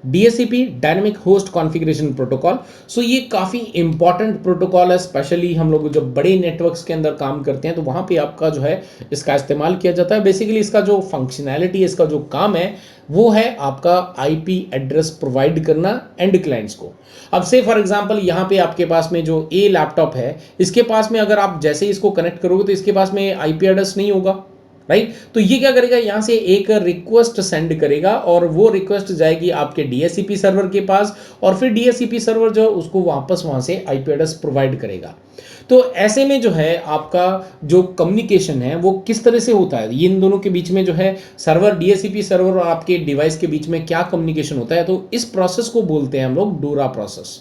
DHCP dynamic host configuration protocol. So ये काफ़ी important protocol है, स्पेशली हम लोग जब बड़े नेटवर्क्स के अंदर काम करते हैं तो वहाँ पे आपका जो है इसका इस्तेमाल किया जाता है। बेसिकली इसका जो फंक्शनैलिटी है, इसका जो काम है वो है आपका आईपी एड्रेस प्रोवाइड करना एंड क्लाइंट्स को। अब से फॉर एग्जांपल यहाँ पे आपके पास में जो ए लैपटॉप है, इसके पास में अगर आप जैसे ही इसको कनेक्ट करोगे तो इसके पास में आईपी एड्रेस नहीं होगा, राइट। तो ये क्या करेगा, यहां से एक रिक्वेस्ट सेंड करेगा और वो रिक्वेस्ट जाएगी आपके डीएचसीपी सर्वर के पास, और फिर डीएचसीपी सर्वर जो उसको वापस वहां से आईपी एड्रेस प्रोवाइड करेगा। तो ऐसे में जो है आपका जो कम्युनिकेशन है वो किस तरह से होता है, इन दोनों के बीच में जो है सर्वर, डीएचसीपी सर्वर और आपके डिवाइस के बीच में क्या कम्युनिकेशन होता है, तो इस प्रोसेस को बोलते हैं हम लोग डोरा प्रोसेस,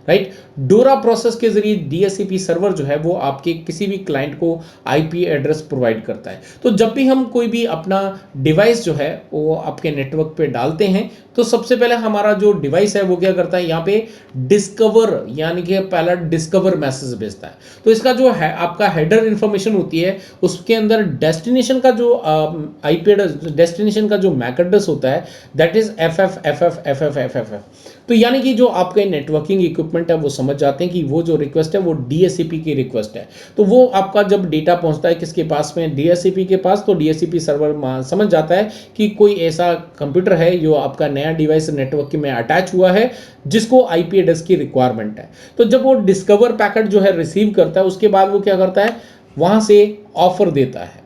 राइट। डोरा प्रोसेस के जरिए डीएचसीपी सर्वर जो है वो आपके किसी भी क्लाइंट को आईपी एड्रेस प्रोवाइड करता है। तो जब भी हम कोई भी अपना डिवाइस जो है वो आपके नेटवर्क पे डालते हैं तो सबसे पहले हमारा जो डिवाइस है वो क्या करता है, यहाँ पे डिस्कवर यानी कि पहला डिस्कवर मैसेज भेजता है। तो इसका जो है आपका हेडर इंफॉर्मेशन होती है, उसके अंदर डेस्टिनेशन का जो आईपी एड्रेस, डेस्टिनेशन का जो मैक एड्रेस होता है that is F F F F F F F F F. तो यानी कि जो आपके नेटवर्किंग इक्विपमेंट है वो समझ जाते हैं कि वो जो रिक्वेस्ट है वो डीएचसीपी की रिक्वेस्ट है। तो वो आपका जब डेटा पहुंचता है किसके पास में, डीएचसीपी के पास, तो डीएचसीपी सर्वर समझ जाता है कि कोई ऐसा कंप्यूटर है जो आपका नया डिवाइस नेटवर्क में अटैच हुआ है जिसको आईपी एड्रेस की रिक्वायरमेंट है। तो जब वो डिस्कवर पैकेट जो है रिसीव करता है उसके बाद वो क्या करता है, वहां से ऑफर देता है,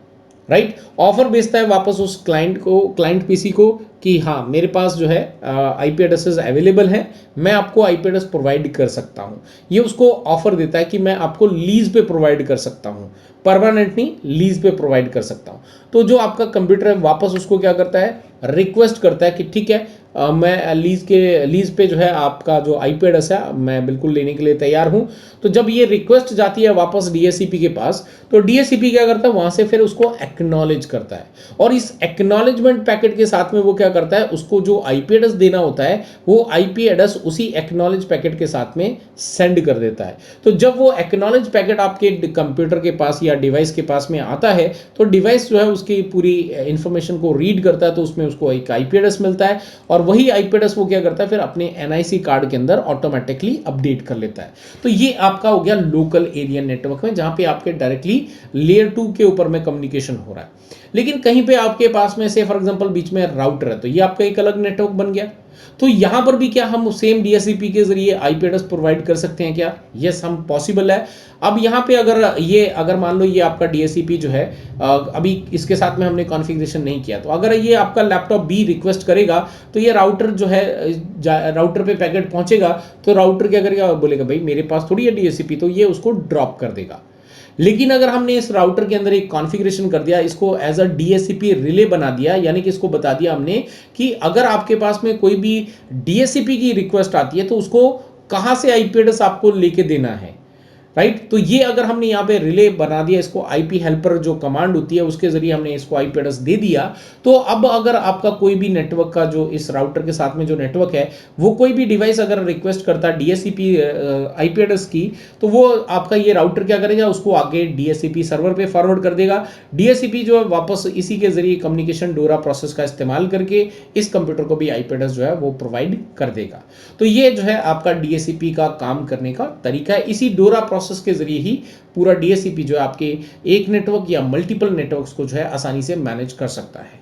राइट। ऑफर भेजता है वापस उस क्लाइंट को, क्लाइंट पीसी को, कि हाँ मेरे पास जो है आईपी एड्रेसेस अवेलेबल हैं, मैं आपको आईपी एड्रेस प्रोवाइड कर सकता हूँ। ये उसको ऑफर देता है कि मैं आपको लीज पे प्रोवाइड कर सकता हूँ, परमानेंट नहीं, लीज पे प्रोवाइड कर सकता हूँ। तो जो आपका कंप्यूटर है वापस उसको क्या करता है, रिक्वेस्ट करता है कि ठीक है मैं लीज पे जो है आपका जो आईपी एड्रेस है मैं बिल्कुल लेने के लिए तैयार हूँ। तो जब ये रिक्वेस्ट जाती है वापस डीएचसीपी के पास तो डीएचसीपी क्या करता है, वहाँ से फिर उसको एक्नॉलेज करता है, और इस एक्नॉलेजमेंट पैकेट के साथ में वो क्या करता है, उसको जो आईपी एड्रेस देना होता है वो आईपी एड्रेस उसी एक्नॉलेज पैकेट के साथ में सेंड कर देता है। तो जब वो एक्नॉलेज पैकेट आपके कंप्यूटर के पास या डिवाइस के पास में आता है तो डिवाइस जो है उसकी पूरी इंफॉर्मेशन को रीड करता है, तो उसमें उसको एक आईपी एड्रेस मिलता है, और वही आईपी एड्रेस वो क्या करता है फिर अपने एनआईसी कार्ड के अंदर ऑटोमेटिकली अपडेट कर लेता है। तो ये आपका हो गया लोकल एरिया नेटवर्क में, जहां पे आपके डायरेक्टली लेयर 2 के ऊपर में कम्युनिकेशन हो रहा है। लेकिन कहीं पे आपके पास में से फॉर एग्जांपल बीच में राउटर है, तो ये आपका एक अलग नेटवर्क बन गया। तो यहां पर भी क्या हम सेम डीएचसीपी के जरिए आईपी एड्रेस प्रोवाइड कर सकते हैं क्या? यस, हम पॉसिबल है। अब यहाँ पे अगर मान लो ये आपका डीएचसीपी जो है अभी इसके साथ में हमने कॉन्फ़िगरेशन नहीं किया, तो अगर ये आपका लैपटॉप बी रिक्वेस्ट करेगा तो ये राउटर जो है राउटर पे पैकेट पहुंचेगा, तो राउटर क्या करेगा, बोलेगा भाई मेरे पास थोड़ी है डीएचसीपी, तो ये उसको ड्रॉप कर देगा। लेकिन अगर हमने इस राउटर के अंदर एक कॉन्फ़िगरेशन कर दिया, इसको एज अ डीएचसीपी रिले बना दिया, यानी कि इसको बता दिया हमने कि अगर आपके पास में कोई भी डीएचसीपी की रिक्वेस्ट आती है तो उसको कहां से आईपी एड्रेस आपको लेके देना है, राइट। तो ये अगर हमने यहाँ पे रिले बना दिया, इसको आईपी हेल्पर जो कमांड होती है उसके जरिए हमने इसको आईपी एड्रेस दे दिया, तो अब अगर आपका कोई भी नेटवर्क का जो इस राउटर के साथ में जो नेटवर्क है वो कोई भी डिवाइस अगर रिक्वेस्ट करता है डीएचसीपी आईपी एड्रेस की, तो वो आपका ये राउटर क्या करेगा, उसको आगे डीएचसीपी सर्वर पे फॉरवर्ड कर देगा। डीएचसीपी जो है वापस इसी के जरिए कम्युनिकेशन डोरा प्रोसेस का इस्तेमाल करके इस कंप्यूटर को भी आईपी एड्रेस जो है वो प्रोवाइड कर देगा। तो ये जो है आपका डीएचसीपी का काम करने का तरीका है। इसी डोरा प्रोसेस के जरिए ही पूरा डीएचसीपी जो है आपके एक नेटवर्क या मल्टीपल नेटवर्क्स को जो है आसानी से मैनेज कर सकता है।